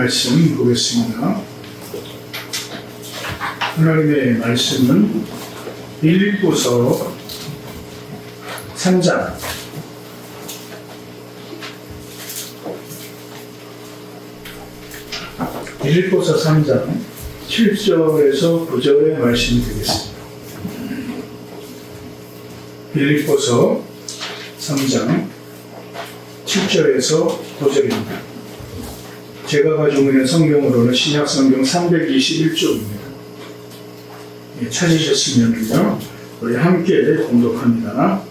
말씀 보겠습니다. 하나님의 말씀은 빌립보서 3장 7절에서 9절의 말씀이 되겠습니다. 빌립보서 3장 7절에서 9절입니다. 제가 가지고 있는 성경으로는 신약성경 321쪽입니다. 찾으셨으면요, 우리 함께 공독합니다.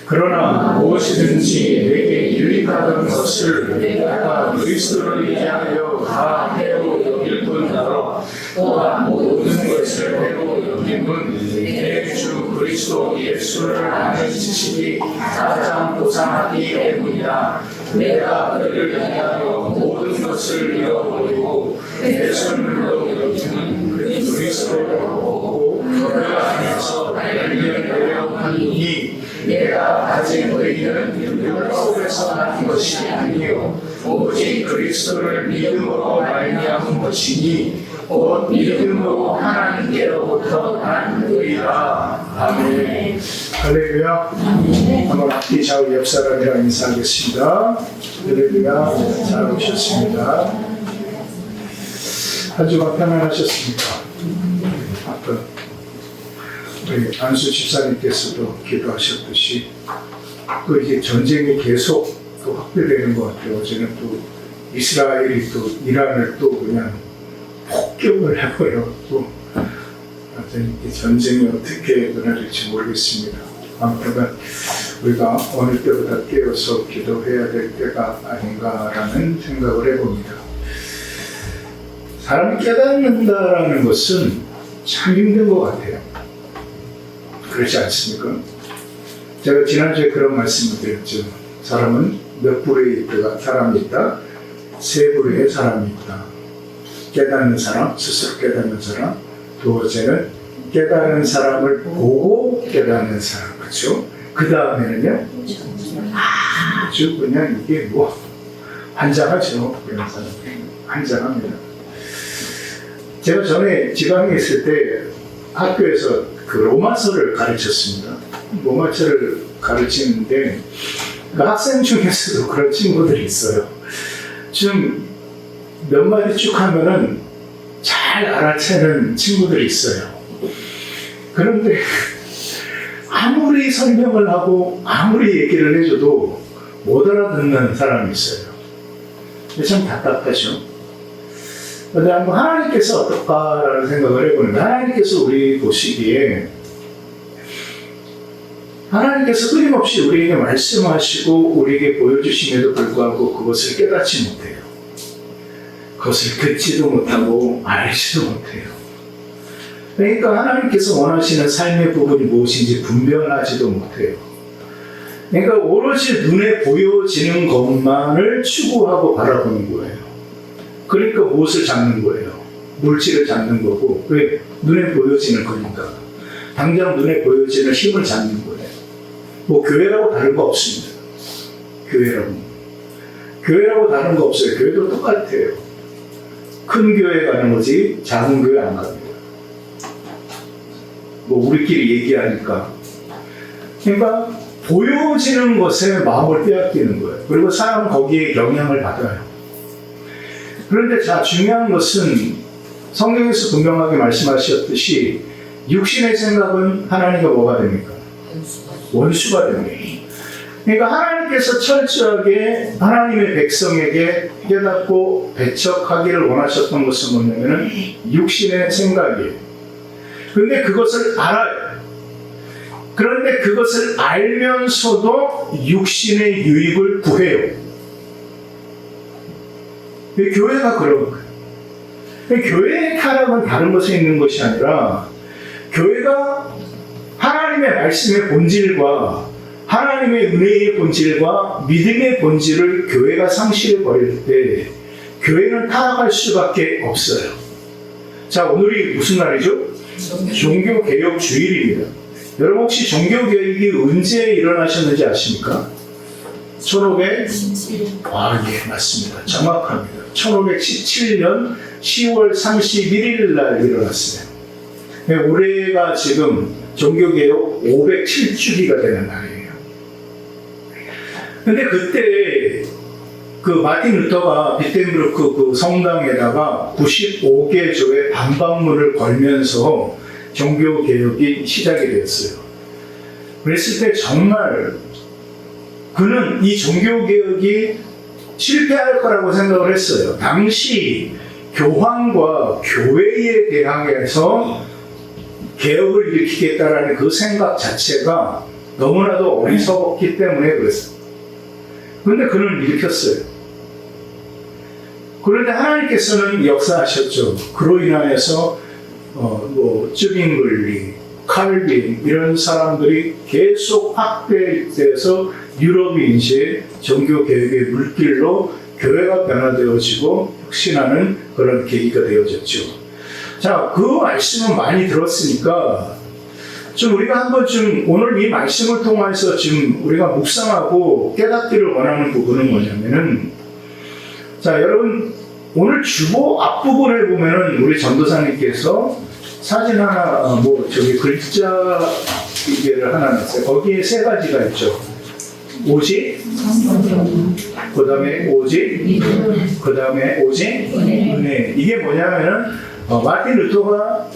그러나 무엇이든지 내게 유익하던 것을 내가 그리스도를 위하여 다 해로 여길 뿐더러 또한 모든 것을 해로 여김은 내 주 그리스도 예수를 아는 지식이 가장 고상하기 때문이다. 내가 그를 위하여 모든 것을 잃어버리고 내 손으로 여김은 그리스도를 보고 그 안에서 발견되려 하니 내가 가진 의는 율법에서 난 것이 아니요 오직 그리스도를 믿음으로 말미암은 것이니 곧 믿음으로 하나님께로부터 난 의라. 아멘. 할렐루야. 한번 앞뒤 좌우 옆 사람이랑 인사하겠습니다. 할렐루야. 잘 오셨습니다. 한 주간 편안하셨습니까? 아까 우리 안수 집사님께서도 기도하셨듯이 또 이제 전쟁이 계속 또 확대되는 것 같아요. 어제는 또 이스라엘이 또 이란을 또 그냥 폭격을 해버렸고, 하여튼 이 전쟁이 어떻게 변화될지 모르겠습니다. 아무튼 우리가 어느 때보다 깨어서 기도해야 될 때가 아닌가라는 생각을 해봅니다. 사람이 깨닫는다라는 것은 참 힘든 것 같아요. 그렇지 않습니까? 제가 지난주에 그런 말씀을 드렸죠. 사람은 몇 부류의 사람이 있다? 세 부류의 사람이 있다. 깨닫는 사람, 스스로 깨닫는 사람. 두 번째는 깨닫는 사람을 보고 깨닫는 사람. 그렇죠? 그 다음에는요, 아주 그냥 이게 뭐 환장하죠. 그런 사람들. 환장합니다. 제가 전에 지방에 있을 때 학교에서 그 로마서를 가르쳤습니다. 로마서를 가르치는데 그 학생 중에서도 그런 친구들이 있어요. 좀 몇 마디 쭉 하면은 잘 알아채는 친구들이 있어요. 그런데 아무리 설명을 하고 아무리 얘기를 해줘도 못 알아듣는 사람이 있어요. 참 답답하죠. 그런데 한번 하나님께서 어떨까라는 생각을 해보는데, 하나님께서 우리 보시기에 하나님께서 끊임없이 우리에게 말씀하시고 우리에게 보여주심에도 불구하고 그것을 깨닫지 못해요. 그것을 듣지도 못하고 알지도 못해요. 그러니까 하나님께서 원하시는 삶의 부분이 무엇인지 분별하지도 못해요. 그러니까 오로지 눈에 보여지는 것만을 추구하고 바라보는 거예요. 그러니까 무엇을 잡는 거예요? 물질을 잡는 거고, 왜? 눈에 보여지는 거니까. 당장 눈에 보여지는 힘을 잡는 거예요. 뭐 교회라고 다른 거 없습니다. 교회라고 다른 거 없어요. 교회도 똑같아요. 큰 교회 가는 거지 작은 교회 안 갑니다. 뭐 우리끼리 얘기하니까. 그러니까 보여지는 것에 마음을 빼앗기는 거예요. 그리고 사람은 거기에 영향을 받아요. 그런데 자, 중요한 것은 성경에서 분명하게 말씀하셨듯이 육신의 생각은 하나님과 뭐가 됩니까? 원수가 됩니다. 그러니까 하나님께서 철저하게 하나님의 백성에게 깨닫고 배척하기를 원하셨던 것은 뭐냐면 육신의 생각이에요. 그런데 그것을 알아요. 그런데 그것을 알면서도 육신의 유익을 구해요. 교회가 그런 거예요. 교회의 타락은 다른 것에 있는 것이 아니라, 교회가 하나님의 말씀의 본질과 하나님의 은혜의 본질과 믿음의 본질을 교회가 상실해 버릴 때 교회는 타락할 수밖에 없어요. 자, 오늘이 무슨 날이죠? 종교개혁 주일입니다. 여러분 혹시 종교개혁이 언제 일어나셨는지 아십니까? 1500? 예, 맞습니다. 정확합니다. 1517년 10월 31일 날 일어났어요. 올해가 지금 종교개혁 507주기가 되는 날이에요. 근데 그때 그 마틴 루터가 비텐브루크 그 성당에다가 95개 교회 반박문을 걸면서 종교개혁이 시작이 되었어요. 그랬을 때 정말 그는 이 종교개혁이 실패할 거라고 생각을 했어요. 당시 교황과 교회에 대항해서 개혁을 일으키겠다라는 그 생각 자체가 너무나도 어리석었기 때문에 그랬어요. 그런데 그는 일으켰어요. 그런데 하나님께서는 역사하셨죠. 그로 인하여서 쯔빙글리, 칼빈 이런 사람들이 계속 확대돼서 유럽이 이제 종교개혁의 물길로 교회가 변화되어지고 혁신하는 그런 계기가 되어졌죠. 자, 그 말씀을 많이 들었으니까 좀 우리가 한번 좀 오늘 이 말씀을 통해서 지금 우리가 묵상하고 깨닫기를 원하는 부분은 뭐냐면은, 자, 여러분 오늘 주보 앞부분에 보면은 우리 전도사님께서 사진 하나 글자 이게를 하나 놨어요. 거기에 세 가지가 있죠. 오직, 그 다음에 오직, 그 다음에 오직 은혜. 이게 뭐냐면은 마틴 루터가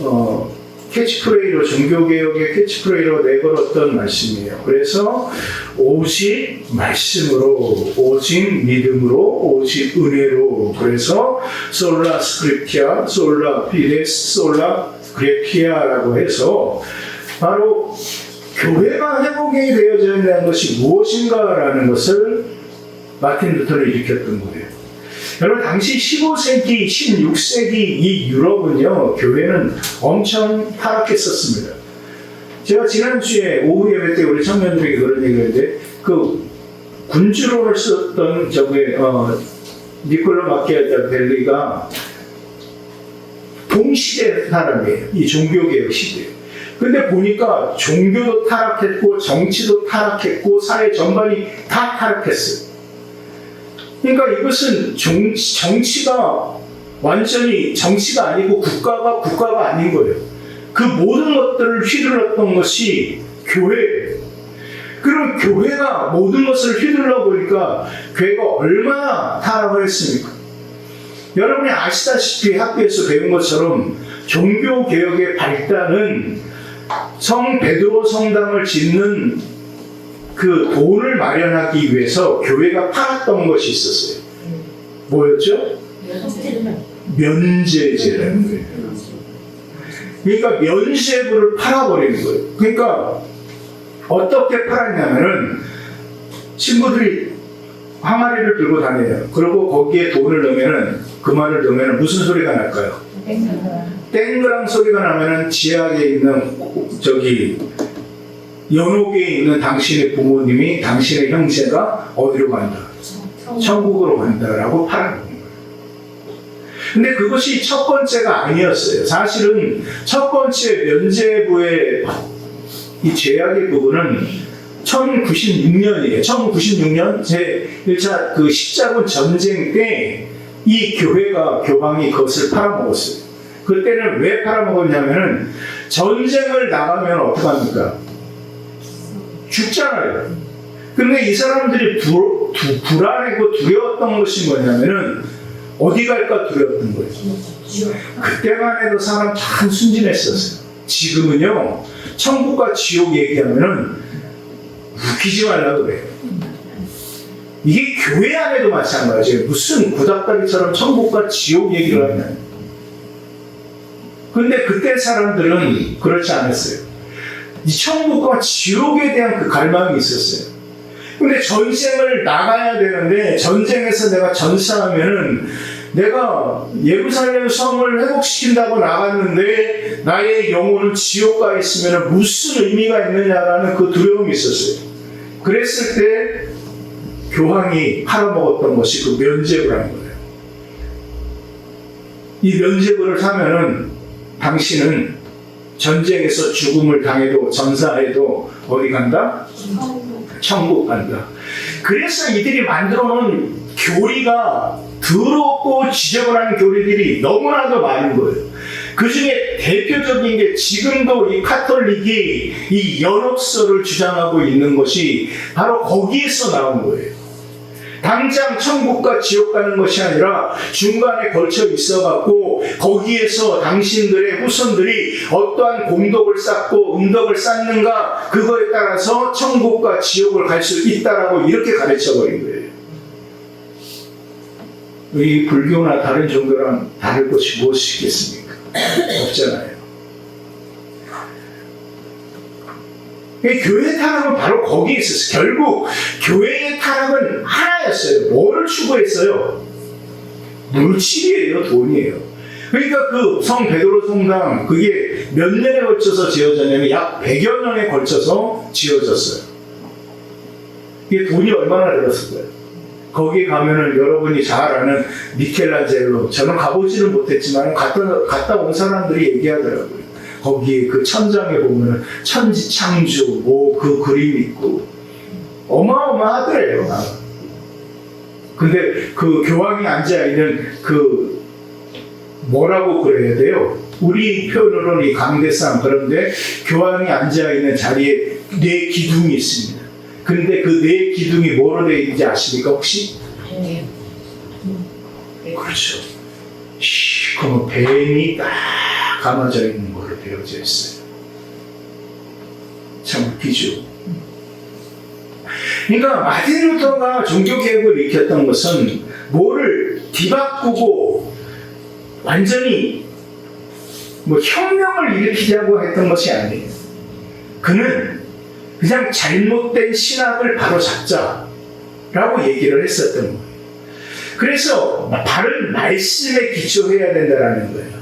캐치프레이로, 종교개혁의 캐치프레이로 내걸었던 말씀이에요. 그래서 오직 말씀으로, 오직 믿음으로, 오직 은혜로, 그래서 솔라 스크립티아, 솔라 피데스, 솔라 그레피아라고 해서 바로 교회가 회복이 되어져야 되는 것이 무엇인가라는 것을 마틴 루터를 일으켰던 거예요. 여러분, 당시 15세기, 16세기 이 유럽은요, 교회는 엄청 타락했었습니다. 제가 지난주에 오후 예배 때 우리 청년들에게 그런 얘기를 했는데, 그 군주론을 썼던 니콜라 마키아벨리가 동시대 사람이에요. 이 종교개혁 시대에. 근데 보니까 종교도 타락했고, 정치도 타락했고, 사회 전반이 다 타락했어요. 그러니까 이것은 정치가 완전히 정치가 아니고 국가가 아닌 거예요. 그 모든 것들을 휘둘렀던 것이 교회예요. 그럼 교회가 모든 것을 휘둘러 보니까 교회가 얼마나 타락을 했습니까? 여러분이 아시다시피 학교에서 배운 것처럼 종교개혁의 발단은 성 베드로 성당을 짓는 그 돈을 마련하기 위해서 교회가 팔았던 것이 있었어요. 뭐였죠? 면제제라는 거예요. 그러니까 면제부를 팔아버리는 거예요. 그러니까 어떻게 팔았냐면은 신부들이 항아리를 들고 다녀요. 그리고 거기에 돈을 넣으면은, 금화를 넣으면은 무슨 소리가 날까요? 땡그랑 소리가 나면은 지하에 있는 연옥에 있는 당신의 부모님이, 당신의 형제가 어디로 간다? 천국으로 간다라고 팔아먹는 거예요. 근데 그것이 첫 번째가 아니었어요. 사실은 첫 번째 면제부의 이 죄악의 부분은 1096년이에요. 1096년 제1차 그 십자군 전쟁 때 이 교황이 그것을 팔아먹었어요. 그때는 왜 팔아먹었냐면은 전쟁을 나가면 어떡합니까? 죽잖아요. 근데 이 사람들이 불안하고 두려웠던 것이 뭐냐면은 어디 갈까 두려웠던 거예요. 그때만 해도 사람 참 순진했었어요. 지금은요, 천국과 지옥 얘기하면은 웃기지 말라고 그래요. 이게 교회 안에도 마찬가지예요. 무슨 구닥다리처럼 천국과 지옥 얘기를 하냐. 근데 그때 사람들은 그렇지 않았어요. 이 천국과 지옥에 대한 그 갈망이 있었어요. 근데 전쟁을 나가야 되는데, 전쟁에서 내가 전사하면은 내가 예루살렘 성을 회복시킨다고 나갔는데 나의 영혼은 지옥 가 있으면 무슨 의미가 있느냐라는 그 두려움이 있었어요. 그랬을 때 교황이 팔아먹었던 것이 그 면제부라는 거예요. 이 면제부를 사면은 당신은 전쟁에서 죽음을 당해도, 전사해도 어디 간다? 천국 간다. 그래서 이들이 만들어 놓은 교리가 더럽고 지저분한 교리들이 너무나도 많은 거예요. 그 중에 대표적인 게 지금도 이 카톨릭이 이 연옥설을 주장하고 있는 것이 바로 거기에서 나온 거예요. 당장 천국과 지옥 가는 것이 아니라 중간에 걸쳐 있어갖고 거기에서 당신들의 후손들이 어떠한 공덕을 쌓고 음덕을 쌓는가 그거에 따라서 천국과 지옥을 갈 수 있다라고 이렇게 가르쳐버린 거예요. 이 불교나 다른 종교랑 다를 것이 무엇이 있겠습니까? 없잖아요. 교회 타락은 바로 거기에 있었어요. 결국 교회의 타락은 하나였어요. 뭐를 추구했어요? 물질이에요, 돈이에요. 그러니까 그 성 베드로 성당 그게 몇 년에 걸쳐서 지어졌냐면 약 100여 년에 걸쳐서 지어졌어요. 이게 돈이 얼마나 들었을까요? 거기 가면은 여러분이 잘 아는 미켈란젤로, 저는 가보지는 못했지만 갔다 온 사람들이 얘기하더라고요. 거기 그 천장에 보면은 천지창조 뭐 그 그림이 있고 어마어마하더래요. 근데 그 교황이 앉아 있는 그 뭐라고 그래야 돼요? 우리 표현으로는 이 강대상, 그런데 교황이 앉아 있는 자리에 네 기둥이 있습니다. 근데 그 네 기둥이 뭐로 되어 있는지 아십니까 혹시? 그렇죠. 그럼 뱀이 딱 감아져 있는 걸로 되어져 있어요. 참 웃기죠. 그러니까 마틴 루터가 종교개혁을 일으켰던 것은 뭐를 뒤바꾸고 완전히 뭐 혁명을 일으키자고 했던 것이 아니에요. 그는 그냥 잘못된 신학을 바로잡자라고 얘기를 했었던 거예요. 그래서 바른 말씀에 기초해야 된다는 거예요.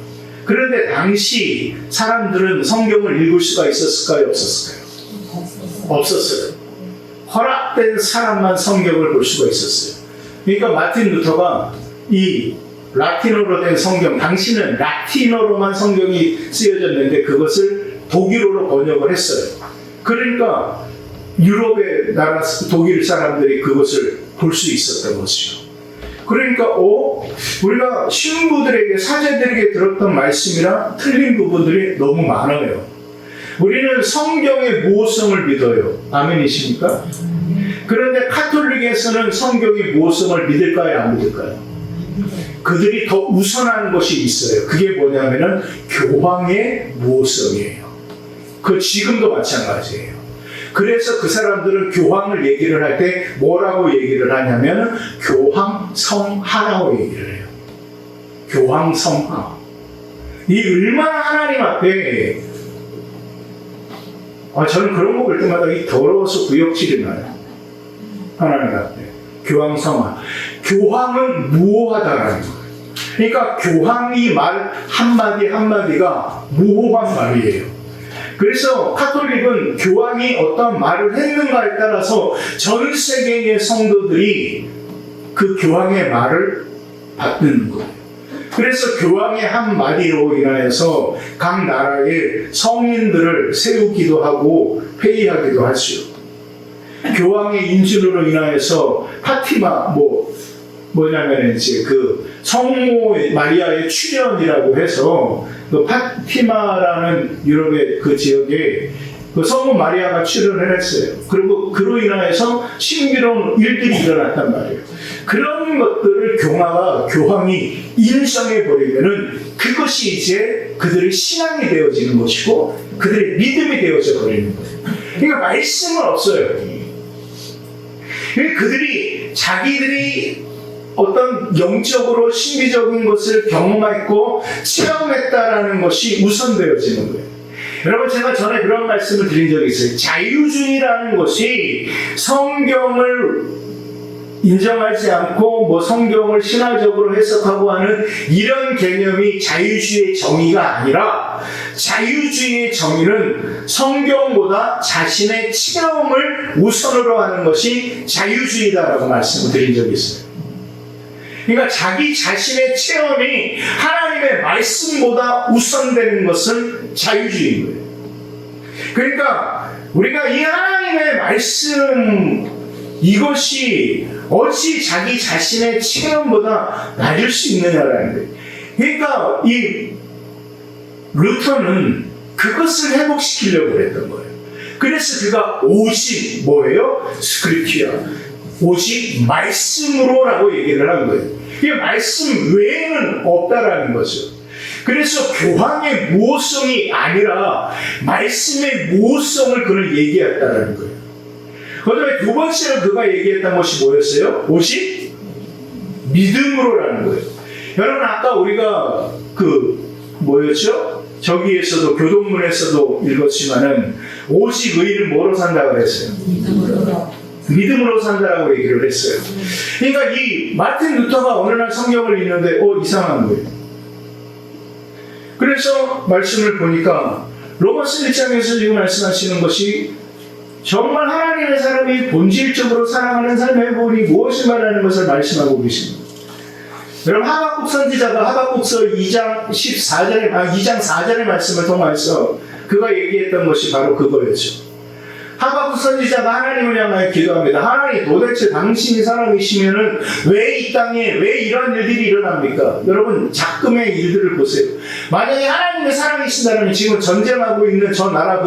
그런데 당시 사람들은 성경을 읽을 수가 있었을까요? 없었을까요? 없었어요. 허락된 사람만 성경을 볼 수가 있었어요. 그러니까 마틴 루터가 이 라틴어로 된 성경, 당시는 라틴어로만 성경이 쓰여졌는데 그것을 독일어로 번역을 했어요. 그러니까 유럽의 나라 독일 사람들이 그것을 볼 수 있었던 것이죠. 그러니까 우리가 신부들에게 사제들에게 들었던 말씀이랑 틀린 부분들이 너무 많아요. 우리는 성경의 모호성을 믿어요. 아멘이십니까? 그런데 카톨릭에서는 성경의 모호성을 믿을까요? 안 믿을까요? 그들이 더 우선한 것이 있어요. 그게 뭐냐면은 교황의 모호성이에요. 그 지금도 마찬가지예요. 그래서 그 사람들은 교황을 얘기를 할 때 뭐라고 얘기를 하냐면 교황성하라고 얘기를 해요. 교황성하. 이 얼마나 하나님 앞에 저는 그런 거 볼 때마다 이 더러워서 구역질이 나요. 하나님 앞에 교황성하. 교황은 무호하다라는 거예요. 그러니까 교황이 말 한마디 한마디가 무호한 말이에요. 그래서 카톨릭은 교황이 어떤 말을 했는가에 따라서 전 세계의 성도들이 그 교황의 말을 받는 거예요. 그래서 교황의 한마디로 인하여서 각 나라의 성인들을 세우기도 하고 회의하기도 하죠. 교황의 인준으로 인하여서 파티마 뭐냐면 이제 그 성모 마리아의 출현이라고 해서 그 파티마라는 유럽의 그 지역에 그 성모 마리아가 출현을 했어요. 그리고 그로 인하여서 신비로운 일들이 일어났단 말이에요. 그런 것들을 교황이 인정해 버리면은 그것이 이제 그들의 신앙이 되어지는 것이고 그들의 믿음이 되어져 버리는 거예요. 그러니까 말씀은 없어요. 그들이 자기들이 어떤 영적으로 신비적인 것을 경험했고 체험했다라는 것이 우선되어지는 거예요. 여러분 제가 전에 그런 말씀을 드린 적이 있어요. 자유주의라는 것이 성경을 인정하지 않고 성경을 신화적으로 해석하고 하는 이런 개념이 자유주의의 정의가 아니라 자유주의의 정의는 성경보다 자신의 체험을 우선으로 하는 것이 자유주의다라고 말씀을 드린 적이 있어요. 그러니까 자기 자신의 체험이 하나님의 말씀보다 우선되는 것은 자유주의인 거예요. 그러니까 우리가 이 하나님의 말씀이 이것이 어찌 자기 자신의 체험보다 낮을 수 있느냐라는 거예요. 그러니까 이 루터는 그것을 회복시키려고 했던 거예요. 그래서 그가 오직 뭐예요? 스크립티아, 오직 말씀으로라고 얘기를 한 거예요. 이게 말씀 외에는 없다라는 거죠. 그래서 교황의 무호성이 아니라 말씀의 무호성을 그는 얘기했다라는 거예요. 그다음에 두 번째로 그가 얘기했던 것이 뭐였어요? 오직 믿음으로라는 거예요. 여러분 아까 우리가 뭐였죠? 저기에서도 교동문에서도 읽었지만은 오직 의인은 뭐로 산다고 그랬어요? 믿음으로 산다라고 얘기를 했어요. 그러니까 이 마틴 루터가 어느 날 성경을 읽는데 이상한 거예요. 그래서 말씀을 보니까 로마서 1장에서 지금 말씀하시는 것이 정말 하나님의 사람이 본질적으로 사랑하는 삶의 본이 무엇을 말하는 것을 말씀하고 계십니다. 여러분 하박국 선지자가 하박국서 2장 4절의 말씀을 통해서 그가 얘기했던 것이 바로 그거였죠. 하박국 선지자가 하나님을 향하여 기도합니다. 하나님 도대체 당신이 사람이시면은 왜 이 땅에 왜 이런 일들이 일어납니까? 여러분 작금의 일들을 보세요. 만약에 하나님의 사랑이신다면 지금 전쟁하고 있는 저 나라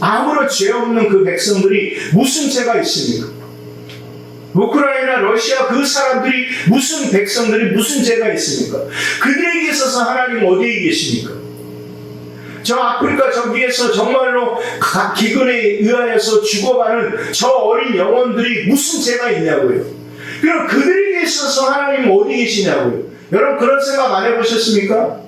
아무런 죄 없는 그 백성들이 무슨 죄가 있습니까? 우크라이나, 러시아 그 사람들이 무슨 백성들이 무슨 죄가 있습니까? 그들에게 있어서 하나님 어디에 계십니까? 저 아프리카 저기에서 정말로 기근에 의하여서 죽어가는 저 어린 영혼들이 무슨 죄가 있냐고요. 그럼 그들에게 있어서 하나님 어디 계시냐고요. 여러분 그런 생각 안 해보셨습니까?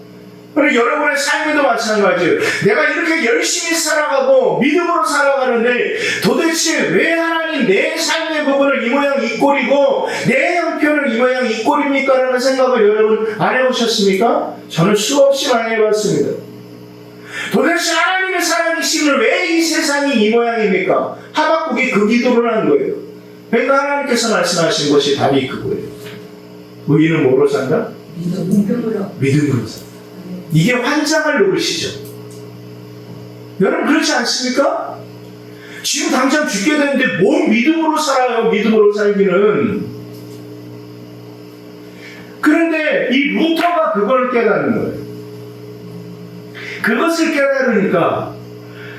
그리고 여러분의 삶에도 마찬가지예요. 내가 이렇게 열심히 살아가고 믿음으로 살아가는데 도대체 왜 하나님 내 삶의 부분을 이 모양 이 꼴이고 내 형편을 이 모양 이 꼴입니까? 라는 생각을 여러분 안 해보셨습니까? 저는 수없이 많이 해봤습니다. 도대체 하나님의 사랑이시면 왜 이 세상이 이 모양입니까? 하박국이 그 기도를 한 거예요. 그러니까 하나님께서 말씀하신 것이 답이 그거예요. 의인은 뭐로 산다? 믿음으로 산다. 이게 환장을 누르시죠. 여러분 그렇지 않습니까? 지금 당장 죽게 되는데 뭔 믿음으로 살아요? 믿음으로 살기는. 그런데 이 루터가 그걸 깨닫는 거예요. 그것을 깨달으니까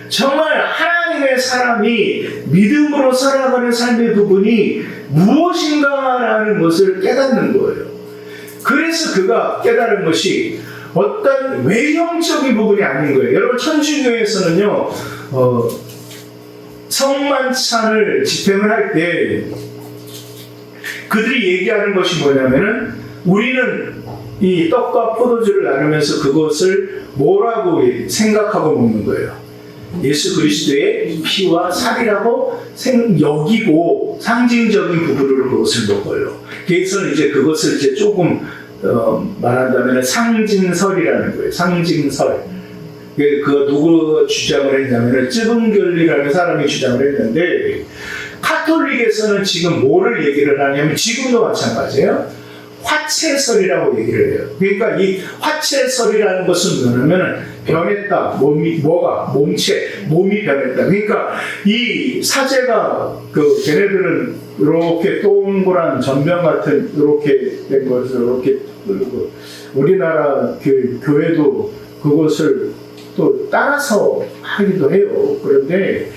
정말 하나님의 사람이 믿음으로 살아가는 삶의 부분이 무엇인가라는 것을 깨닫는 거예요. 그래서 그가 깨달은 것이 어떤 외형적인 부분이 아닌 거예요. 여러분 천주교에서는요 성만찬을 집행을 할 때 그들이 얘기하는 것이 뭐냐면은 우리는 이 떡과 포도주를 나누면서 그것을 뭐라고 생각하고 먹는 거예요. 예수 그리스도의 피와 살이라고 여기고 상징적인 부분으로 그것을 먹어요. 그래서 이제 그것을 이제 조금 말한다면 상징설이라는 거예요. 상징설. 그 누구 주장을 했냐면 쯔분결리라는 사람이 주장을 했는데 카톨릭에서는 지금 뭐를 얘기를 하냐면 지금도 마찬가지예요. 화채설이라고 얘기를 해요. 그러니까 이 화채설이라는 것은 뭐냐면 변했다. 몸이 변했다. 그러니까 이 사제가 걔네들은 이렇게 동그란 전병 같은 이렇게 된 것을 이렇게 우리나라 교회도 그것을 또 따라서 하기도 해요. 그런데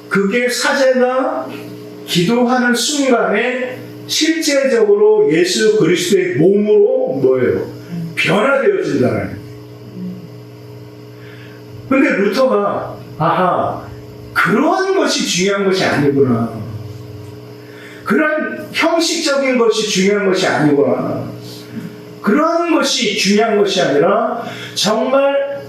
그게 사제가 기도하는 순간에 실제적으로 예수 그리스도의 몸으로 변화되어진다는 거예요. 근데 루터가 그러한 것이 중요한 것이 아니구나. 그런 형식적인 것이 중요한 것이 아니구나. 그러한 것이 중요한 것이 아니라 정말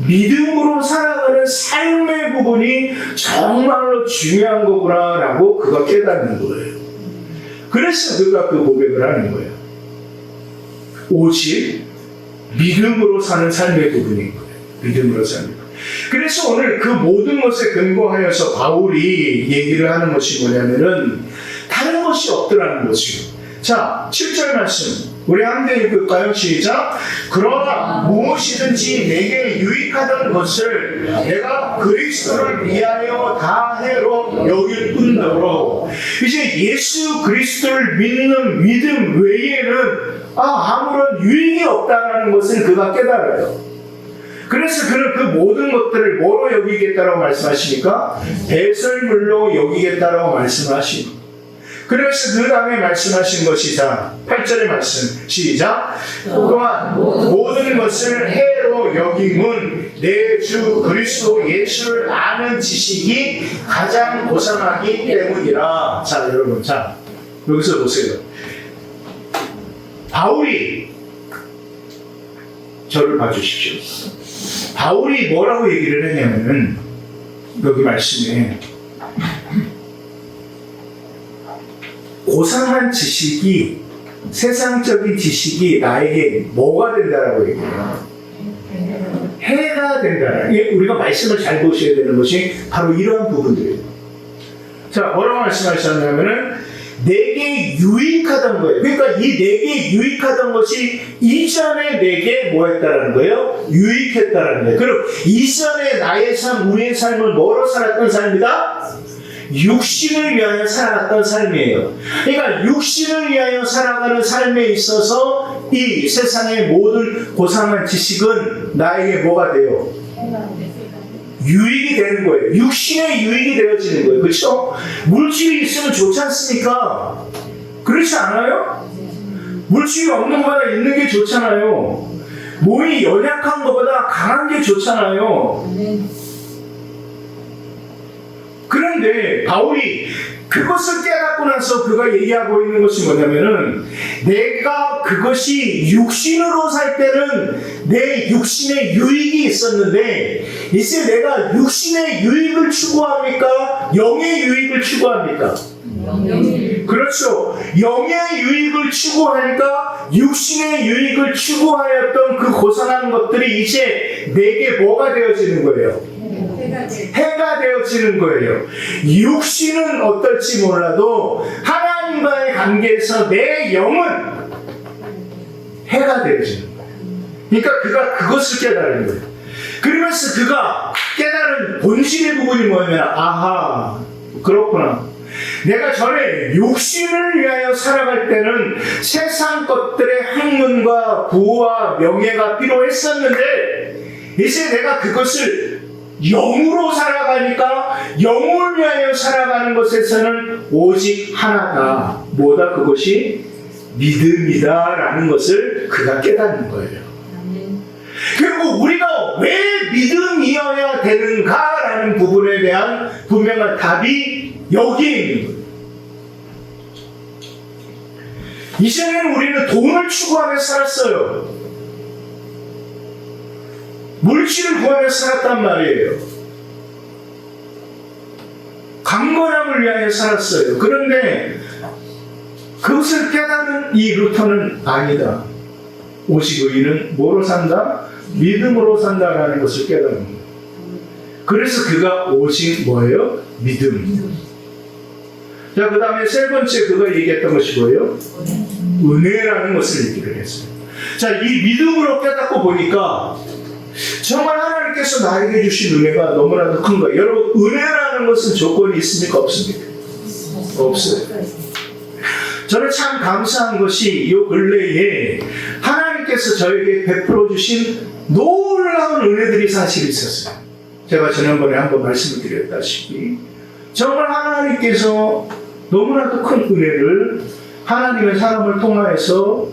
믿음으로 살아가는 삶의 부분이 정말로 중요한 거구나라고 그가 깨닫는 거예요. 그래서 그가 그 고백을 하는 거예요. 오직 믿음으로 사는 삶의 부분인 거예요. 믿음으로 사는 것. 그래서 오늘 그 모든 것에 근거하여서 바울이 얘기를 하는 것이 뭐냐면은 다른 것이 없더라는 것이요. 자, 7절 말씀 우리 함께 읽을까요? 시작. 그러나 무엇이든지 내게 유익하던 것을 내가 그리스도를 위하여 다 해로 여길 뿐더러. 이제 예수 그리스도를 믿는 믿음 외에는 아무런 유익이 없다는 것을 그가 깨달아요. 그래서 그는 그 모든 것들을 뭐로 여기겠다라고 말씀하시니까 배설물로 여기겠다라고 말씀하십니다. 그래서 그 다음에 말씀하신 것이 8절의 말씀 시작. 또한 모든 것을 해로 여김은 내 주 그리스도 예수를 아는 지식이 가장 고상하기 때문이라. 자 여러분, 자 여기서 보세요. 바울이, 저를 봐주십시오. 바울이 뭐라고 얘기를 했냐면은 여기 말씀에 고상한 지식이, 세상적인 지식이 나에게 뭐가 된다라고 얘기해요? 해가 된다. 우리가 말씀을 잘 보셔야 되는 것이 바로 이러한 부분들이에요. 자, 뭐라고 말씀하셨냐면은 내게 유익하던 거예요. 그러니까 이 내게 유익하던 것이 이전에 내게 뭐 했다라는 거예요? 유익했다라는 거예요. 그럼 이전에 나의 삶, 우리의 삶은 뭐로 살았던 삶이다? 육신을 위하여 살아갔던 삶이에요. 그러니까 육신을 위하여 살아가는 삶에 있어서 이 세상의 모든 고상한 지식은 나에게 뭐가 돼요? 유익이 되는 거예요. 육신의 유익이 되어지는 거예요. 그렇죠? 물질이 있으면 좋지 않습니까? 그렇지 않아요? 물질이 없는 것보다 있는 게 좋잖아요. 몸이 연약한 것보다 강한 게 좋잖아요. 그런데 바울이 그것을 깨닫고 나서 그가 얘기하고 있는 것이 뭐냐면은 내가 그것이 육신으로 살 때는 내 육신의 유익이 있었는데 이제 내가 육신의 유익을 추구합니까? 영의 유익을 추구합니까? 그렇죠. 영의 유익을 추구하니까 육신의 유익을 추구하였던 그 고상한 것들이 이제 내게 뭐가 되어지는 거예요? 해가 되어지는 거예요. 육신은 어떨지 몰라도 하나님과의 관계에서 내 영은 해가 되어지는 거예요. 그러니까 그가 그것을 깨달은 거예요. 그러면서 그가 깨달은 본질의 부분이 뭐냐면 아하, 그렇구나. 내가 전에 육신을 위하여 살아갈 때는 세상 것들의 학문과 부와 명예가 필요했었는데 이제 내가 그것을 영으로 살아가니까 영을 위하여 살아가는 것에서는 오직 하나다. 뭐다? 그것이 믿음이다라는 것을 그가 깨닫는 거예요. 그리고 우리가 왜 믿음이어야 되는가라는 부분에 대한 분명한 답이 여기에 있는 거예요. 이전에는 우리는 돈을 추구하며 살았어요. 물질을 구하며 살았단 말이에요. 강건함을 위하여 살았어요. 그런데 그것을 깨닫는 이 루터는 아니다. 오직 의인은 뭐로 산다? 믿음으로 산다라는 것을 깨닫는 거예요. 그래서 그가 오직 뭐예요? 믿음. 자, 그 다음에 세 번째 그가 얘기했던 것이 뭐예요? 은혜라는 것을 얘기를 했어요. 자, 이 믿음으로 깨닫고 보니까 정말 하나님께서 나에게 주신 은혜가 너무나도 큰 거예요. 여러분, 은혜라는 것은 조건이 있습니까? 없습니까? 없어요. 저는 참 감사한 것이 이 근래에 하나님께서 저에게 베풀어 주신 놀라운 은혜들이 사실 있었어요. 제가 지난번에 한번 말씀을 드렸다시피 정말 하나님께서 너무나도 큰 은혜를 하나님의 사람을 통하여서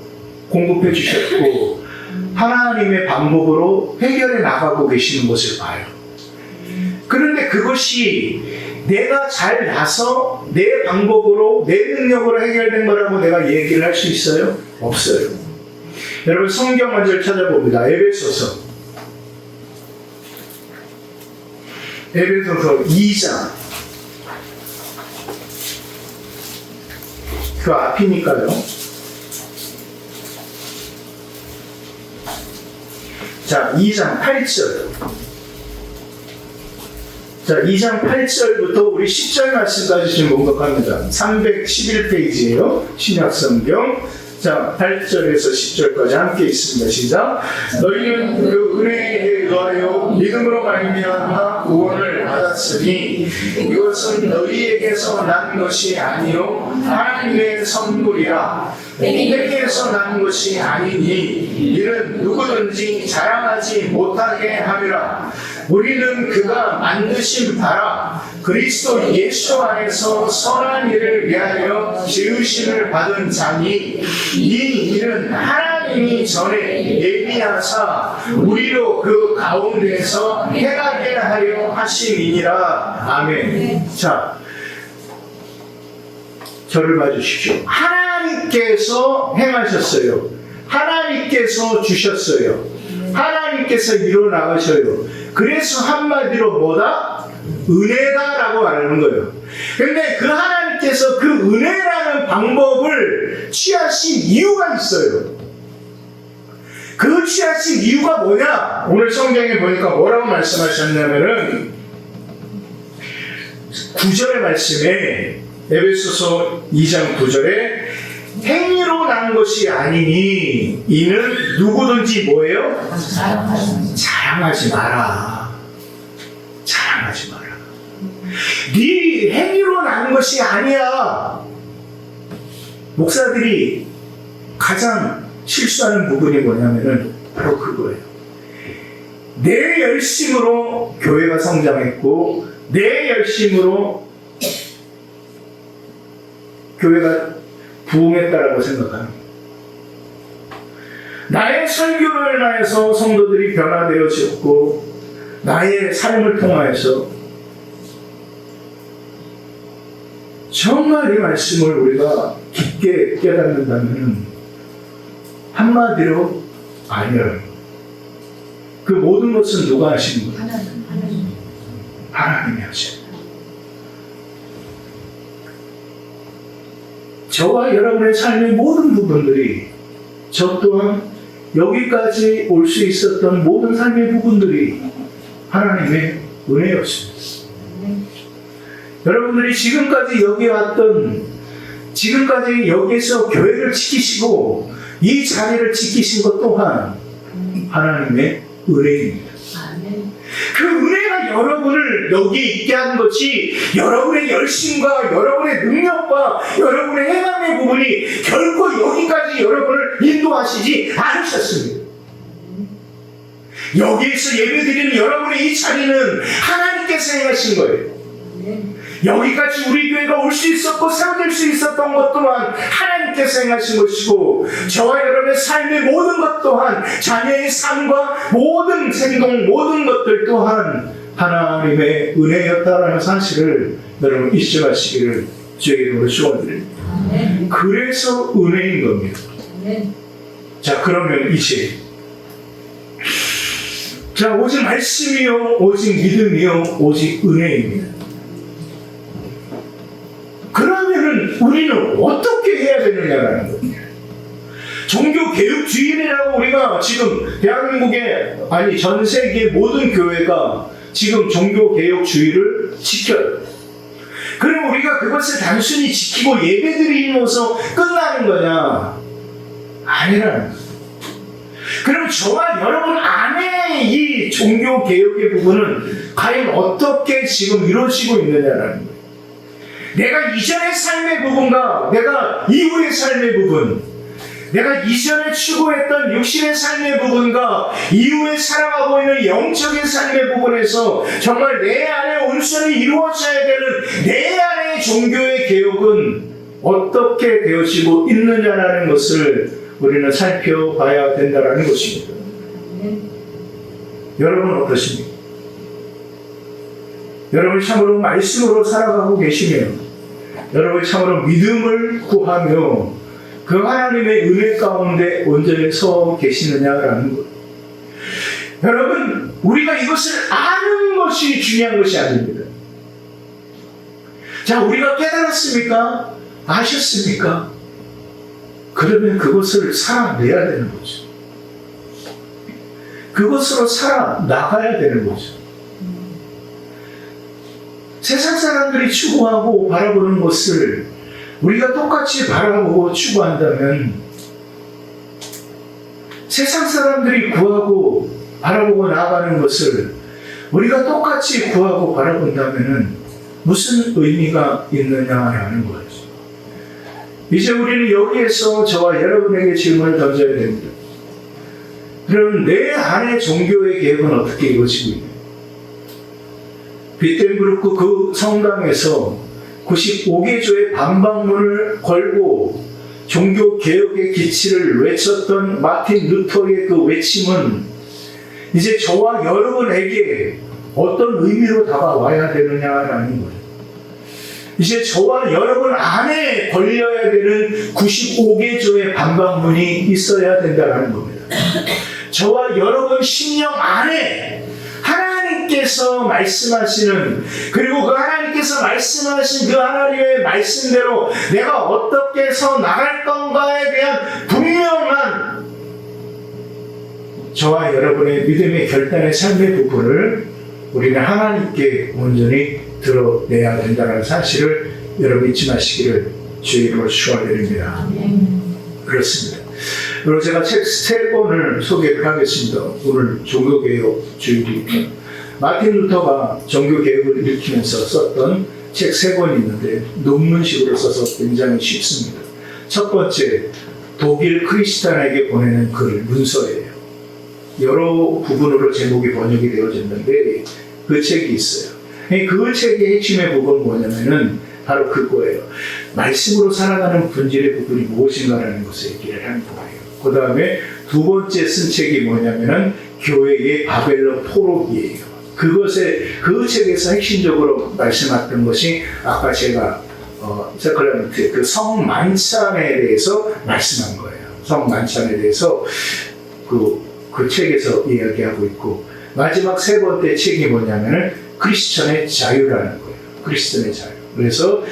공급해 주셨고 하나님의 방법으로 해결해 나가고 계시는 것을 봐요. 그런데 그것이 내가 잘 나서 내 방법으로 내 능력으로 해결된 거라고 내가 얘기를 할 수 있어요? 없어요. 여러분 성경 먼저 찾아봅니다. 에베소서 2장 그 앞이니까요. 자, 2장 8절. 자, 2장 8절부터 우리 10절 말씀까지 지금 공독합니다. 311페이지예요. 신약성경 자, 8절에서 10절까지 함께 있습니다. 시작. 너희는 그 은혜에 의하여 믿음으로 말미암아 구원을 받았으니 이것은 너희에게서 난 것이 아니요 하나님의 선물이라. 내게서 난 것이 아니니 이는 누구든지 자랑하지 못하게 함이라. 우리는 그가 만드신 바라 그리스도 예수 안에서 선한 일을 위하여 지으심을 받은 자니 이 일은 하나님이 전에 예비하사 우리로 그 가운데서 행하게 하려 하심이니라. 아멘. 자, 저를 봐주십시오. 하나님께서 행하셨어요. 하나님께서 주셨어요. 하나님께서 이뤄나가셔요. 그래서 한마디로 뭐다? 은혜다라고 말하는 거예요. 근데 그 하나님께서 그 은혜라는 방법을 취하신 이유가 있어요. 그 취하신 이유가 뭐냐? 오늘 성경에 보니까 뭐라고 말씀하셨냐면은 9절의 말씀에 에베소서 2장 9절에 행위로 난 것이 아니니 이는 누구든지 뭐예요? 자랑하지 마라. 자랑하지 마라. 네 행위로 난 것이 아니야. 목사들이 가장 실수하는 부분이 뭐냐면은 바로 그거예요. 내 열심으로 교회가 성장했고 내 열심으로 교회가 부흥했다라고 생각하는 거예요. 나의 설교를 인하여서 성도들이 변화되어졌고 나의 삶을 통하여서 정말 이 말씀을 우리가 깊게 깨닫는다면 한마디로 아니요. 그 모든 것은 누가 하시는 거예요? 하나님이 하시는 거예요. 저와 여러분의 삶의 모든 부분들이 저 또한 여기까지 올 수 있었던 모든 삶의 부분들이 하나님의 은혜였습니다. 여러분들이 지금까지 여기 왔던 지금까지 여기서 교회를 지키시고 이 자리를 지키신 것 또한 하나님의 은혜입니다. 그 은혜가 여러분을 여기 있게 한 것이 여러분의 열심과 여러분의 능력과 여러분의 행함의 부분이 결코 여기까지 여러분을 인도하시지 않으셨습니다. 여기에서 예배드리는 여러분의 이 자리는 하나님께서 행하신 거예요. 여기까지 우리 교회가 올 수 있었고 세워질 수 있었던 것 또한 하나님께서 행하신 것이고 저와 여러분의 삶의 모든 것 또한 자녀의 삶과 모든 행동 모든 것들 또한 하나님의 은혜였다라는 사실을 여러분 인식하시기를 주의 이름으로 축원드립니다. 그래서 은혜인 겁니다. 자, 그러면 이제 자, 오직 말씀이요 오직 믿음이요 오직 은혜입니다. 그러면은 우리는 어떻게 해야 되느냐라는 겁니다. 종교개혁주의라고 우리가 지금 대한민국의 아니 전 세계 모든 교회가 지금 종교개혁주의를 지켜요. 그럼 우리가 그것을 단순히 지키고 예배드림으로써 끝나는 거냐? 아니라는 거예요. 그럼 저와 여러분 안에 이 종교개혁의 부분은 과연 어떻게 지금 이루어지고 있느냐라는 거예요. 내가 이전의 삶의 부분과 내가 이후의 삶의 부분, 내가 이전에 추구했던 육신의 삶의 부분과 이후에 살아가고 있는 영적인 삶의 부분에서 정말 내 안에 온전히 이루어져야 되는 내 안의 종교의 개혁은 어떻게 되어지고 있느냐라는 것을 우리는 살펴봐야 된다는 것입니다. 여러분 어떠십니까? 여러분 참으로 말씀으로 살아가고 계시면 여러분 참으로 믿음을 구하며 그 하나님의 은혜 가운데 온전히 서 계시느냐라는 것. 여러분 우리가 이것을 아는 것이 중요한 것이 아닙니다. 자, 우리가 깨달았습니까? 아셨습니까? 그러면 그것을 살아내야 되는 거죠. 그것으로 살아나가야 되는 거죠. 세상 사람들이 추구하고 바라보는 것을 우리가 똑같이 바라보고 추구한다면 세상 사람들이 구하고 바라보고 나아가는 것을 우리가 똑같이 구하고 바라본다면 무슨 의미가 있느냐라는 거죠. 이제 우리는 여기에서 저와 여러분에게 질문을 던져야 됩니다. 그럼 내 안의 종교의 계획은 어떻게 이루어지고 있나요? 비텐브루크 그 성당에서 95개조의 방방문을 걸고 종교 개혁의 기치를 외쳤던 마틴 루터의 그 외침은 이제 저와 여러분에게 어떤 의미로 다가와야 되느냐라는 거예요. 이제 저와 여러분 안에 걸려야 되는 95개조의 방방문이 있어야 된다는 겁니다. 저와 여러분 심령 안에 하나님께서 말씀하시는, 그리고 그 하나님께서 말씀하신 그 하나님의 말씀대로 내가 어떻게 해서 나갈 건가에 대한 분명한 저와 여러분의 믿음의 결단의 삶의 부분을 우리는 하나님께 온전히 드러내야 된다는 사실을 여러분 잊지 마시기를 주의 이름으로 축원드립니다. 그렇습니다. 그리고 제가 책 3권을 소개를 하겠습니다. 오늘 종교개혁 주일이니까. 마틴 루터가 종교개혁을 일으키면서 썼던 책 3권이 있는데 논문식으로 써서 굉장히 쉽습니다. 첫 번째, 독일 크리스찬에게 보내는 글, 문서예요. 여러 부분으로 제목이 번역이 되어졌는데 그 책이 있어요. 그 책의 핵심의 부분은 뭐냐면은 바로 그거예요. 말씀으로 살아가는 본질의 부분이 무엇인가라는 것을 얘기를 하는 거예요. 그 다음에 두 번째 쓴 책이 뭐냐면은 교회의 바벨론 포록이에요. 그 책에서 핵심적으로 말씀했던 것이 아까 제가 세컬라멘트 그 성만찬에 대해서 말씀한 거예요. 성만찬에 대해서 그 책에서 이야기하고 있고, 마지막 3번째 책이 뭐냐면은 크리스천의 자유라는 거예요. 크리스천의 자유. 그래서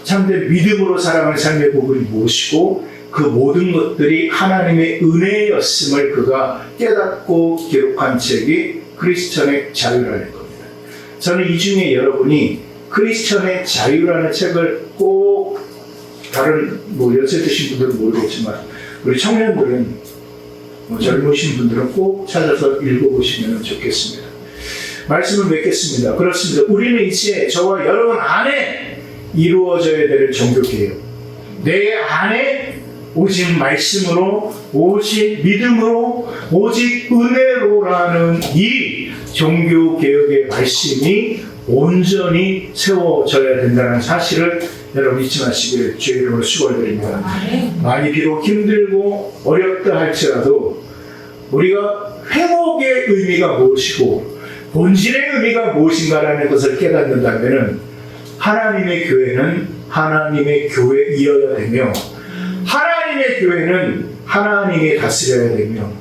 참된 믿음으로 살아가는 삶의 부분이 무엇이고 그 모든 것들이 하나님의 은혜였음을 그가 깨닫고 기록한 책이 크리스천의 자유라는 겁니다. 저는 이 중에 여러분이 크리스천의 자유라는 책을 꼭 다른 연세 드신 분들은 모르겠지만 우리 청년들은 젊으신 분들은 꼭 찾아서 읽어보시면 좋겠습니다. 말씀을 맺겠습니다. 그렇습니다. 우리는 이제 저와 여러분 안에 이루어져야 될 종교개혁, 내 안에 오직 말씀으로, 오직 믿음으로, 오직 은혜로라는 이 종교개혁의 말씀이 온전히 세워져야 된다는 사실을 여러분 잊지 마시기를 주의 이름으로 축원드립니다. 많이 비록 힘들고 어렵다 할지라도 우리가 회복의 의미가 무엇이고 본질의 의미가 무엇인가라는 것을 깨닫는다면 하나님의 교회는 하나님의 교회이어야 되며, 하나님의 교회는 하나님이 다스려야 되며,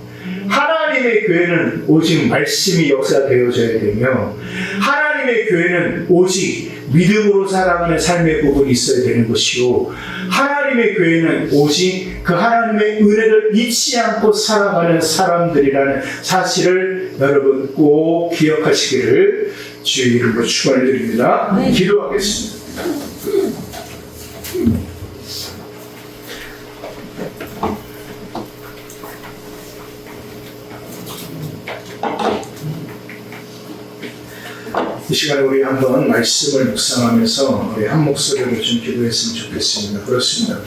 하나님의 교회는 오직 말씀이 역사되어져야 되며, 하나님의 교회는 오직 믿음으로 살아가는 삶의 부분이 있어야 되는 것이요, 하나님의 교회는 오직 그 하나님의 은혜를 잊지 않고 살아가는 사람들이라는 사실을 여러분 꼭 기억하시기를 주의 이름으로 축원을 드립니다. 네. 기도하겠습니다. 이 시간에 우리 한번 말씀을 묵상하면서 우리 한 목소리로 좀 기도했으면 좋겠습니다. 그렇습니다.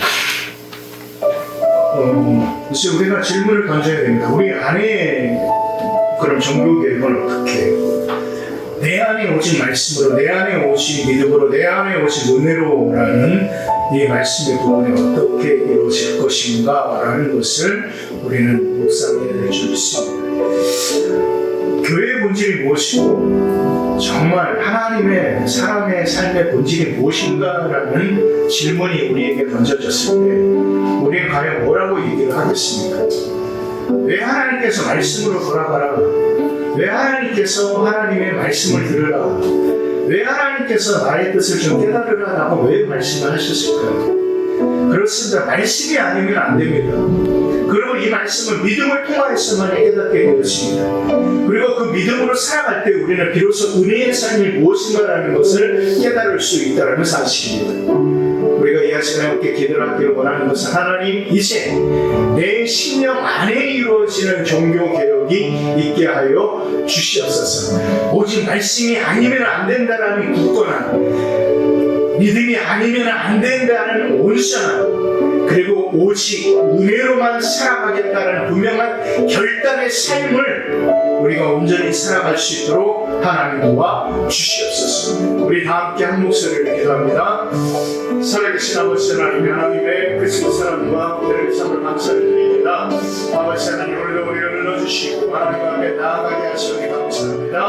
이제 우리가 질문을 던져야 됩니다. 우리 안에 그런 종교개혁은 어떻게, 내 안에 오직 말씀으로, 내 안에 오직 믿음으로, 내 안에 오직 은혜로라는 이 말씀의 부분이 어떻게 이루어질 것인가라는 것을 우리는 묵상해야 될 줄 믿습니다. 교회의 본질이 무엇이고 정말 하나님의 사람의 삶의 본질이 무엇인가라는 질문이 우리에게 던져졌을 때 우리는 과연 뭐라고 얘기를 하겠습니까? 왜 하나님께서 말씀으로 돌아가라? 왜 하나님께서 하나님의 말씀을 들으라? 왜 하나님께서 나의 뜻을 좀 깨달으라? 라고 왜 말씀을 하셨을까요? 그렇습니다. 말씀이 아니면 안 됩니다. 그리고 이 말씀은 믿음을 통하여서만 깨닫게 되었습니다. 그리고 그 믿음으로 살아갈 때 우리는 비로소 은혜의 삶이 무엇인가라는 것을 깨달을 수 있다는 사실입니다. 우리가 이 시간에 함께 기도를 하기를 원하는 것은 하나님 이제 내 심령 안에 이루어지는 종교 개혁이 있게 하여 주시옵소서. 오직 말씀이 아니면 안 된다라는 굳건한 믿음이 아니면 안 된다는 온전한 그리고 오직 은혜로만 살아가겠다는 분명한 결단의 삶을 우리가 온전히 살아갈 수 있도록 하나님 도와 주시옵소서. 우리 다 함께 한 목소리를 기도합니다. 살아계신 아버지 하나님의 크신 사랑과 은혜를 참으로 감사를 드립니다. 아버지 하나님 오늘도 우리를 눌러주시고 하나님 앞에 나아가게 하시니 감사합니다.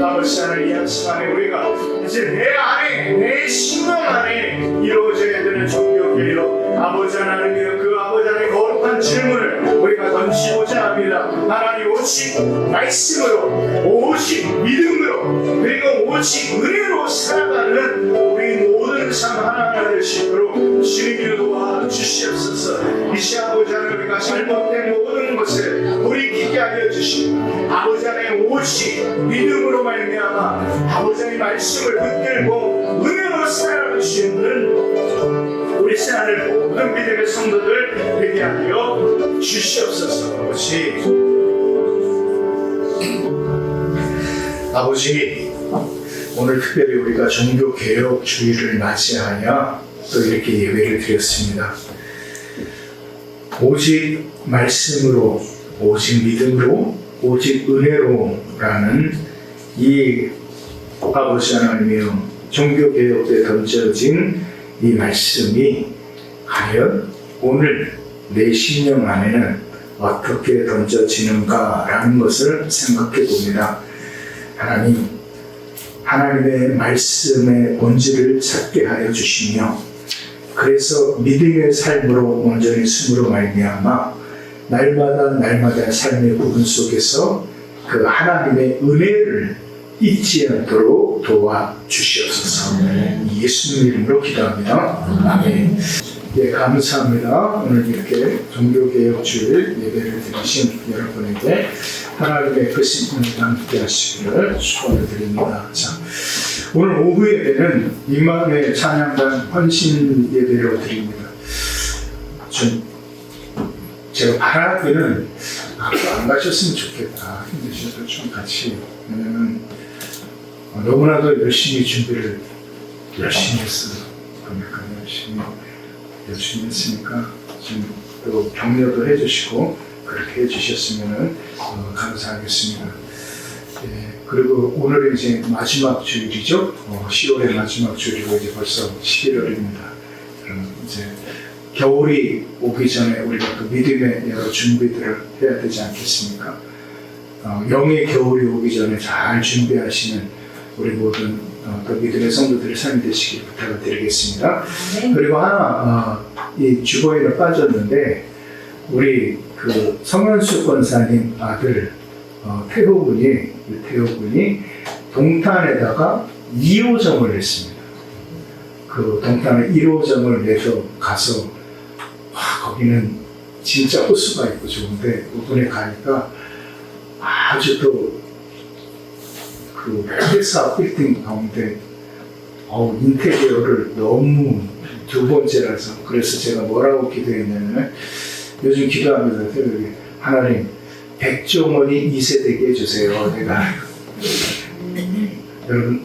아버지 하나님 이 한 시간에 우리가 이제 내 안에 내 심령 안에 이루어져야 되는 종교 개혁 아버지 하나님의 그 아버지 하나님의 거룩한 질문을 우리가 던지고자 합니다. 하나님 오직 말씀으로 오직 믿음으로 그리고 오직 은혜로 살아가는 우리 모든 삶 하나하나 될 수 있도록 주님이 도와주시옵소서. 이시 아버지 하나님 우리가 잘못된 모든 것을 돌이키게 하여 주시고 아버지 하나님 오직 믿음으로 말미암아 아버지 하나님 말씀을 붙들고 은혜로 살아갈 수 있는 우리 시간을 모든 믿음의 성도들 되게 하여 주시옵소서. 아버지 오늘 특별히 우리가 종교개혁 주일을 맞이하여 또 이렇게 예배를 드렸습니다. 오직 말씀으로 오직 믿음으로 오직 은혜로라는 이 아버지 하나님의 종교개혁 때 던져진 이 말씀이 과연 오늘 내 심령 안에는 어떻게 던져지는가라는 것을 생각해 봅니다. 하나님의 말씀의 본질을 찾게 하여 주시며 그래서 믿음의 삶으로 온전히 숨으로 말미암아 날마다 삶의 부분 속에서 그 하나님의 은혜를 잊지 않도록 도와주시옵소서. 예수님 이름으로 기도합니다. 아멘. 예, 감사합니다. 오늘 이렇게 종교개혁주일 예배를 드리신 여러분에게 하나님의 크신 은혜가 함께 하시기를 축원을 드립니다. 자, 오늘 오후 예배는 임마누엘 찬양단 헌신 예배로 드립니다. 제가 바라기는 안 가셨으면 좋겠다. 힘드셔도 좀 같이. 왜냐면 너무나도 열심히 준비를 열심히 했어요. 그러니까 열심히 했으니까 좀 또 격려도 해주시고 그렇게 해주셨으면 감사하겠습니다. 예, 그리고 오늘은 이제 마지막 주일이죠. 10월의 마지막 주일이고 이제 벌써 11월입니다. 그럼 이제 겨울이 오기 전에 우리가 또 믿음의 여러 준비들을 해야 되지 않겠습니까? 영의 겨울이 오기 전에 잘 준비하시는 우리 모든 또 믿음의 성도들의 삶이 되시길 부탁을 드리겠습니다. 그리고 하나 이 주보에는 빠졌는데 우리 그 성현수 권사님 아들 태호군이 동탄에다가 2호점을 했습니다. 그 동탄에 1호점을 내서 가서 거기는 진짜 호수가 있고 좋은데 그분에 가니까 아주 또 그 회사 빌딩 가운데 인테리어를 너무 두 번째라서 그래서 제가 뭐라고 기도했냐면 요즘 기도하면서 새벽에 하나님 백종원이 2세되게 해주세요. 내가 여러분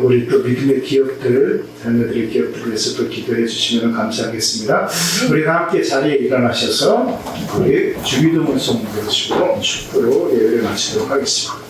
우리 또 믿음의 기업들 자녀들의 기업들을 위해서 또 기도해 주시면 감사하겠습니다. 우리 함께 자리에 일어나셔서 우리 주기도문 성문 들으시고 축도로 예배를 마치도록 하겠습니다.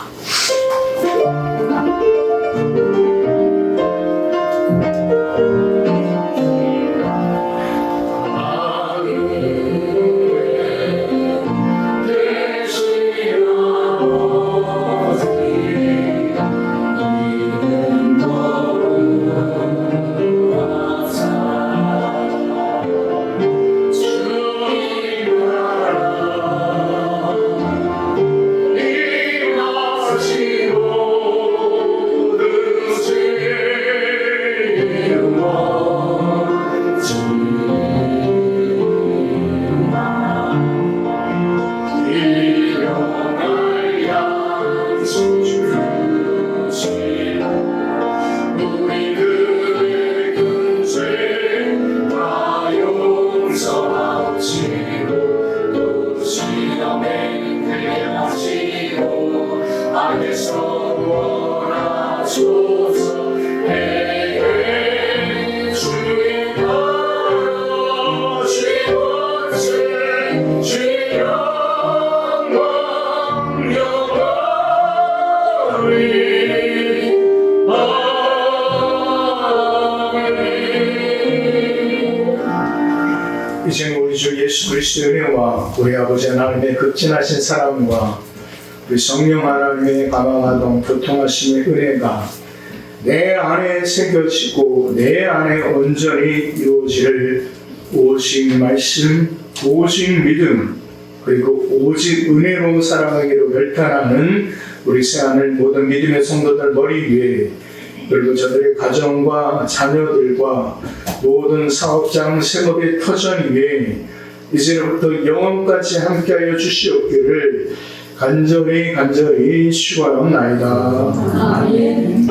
See 이제는 우리 주 예수 그리스도의 은혜와 우리 아버지 하나님의 극진하신 사랑과 우리 성령 하나님의 감화가동 교통하심의 은혜가 내 안에 새겨지고 내 안에 온전히 이루어질 오직 말씀, 오직 믿음, 그리고 오직 은혜로 살아가기로 결단하는 우리 새하늘 모든 믿음의 성도들 머리 위에, 그리고 저들의 가정과 자녀들과 모든 사업장 생업의 터전 위에 이제부터 영원까지 함께하여 주시옵기를 간절히 축원하옵나이다. 아멘.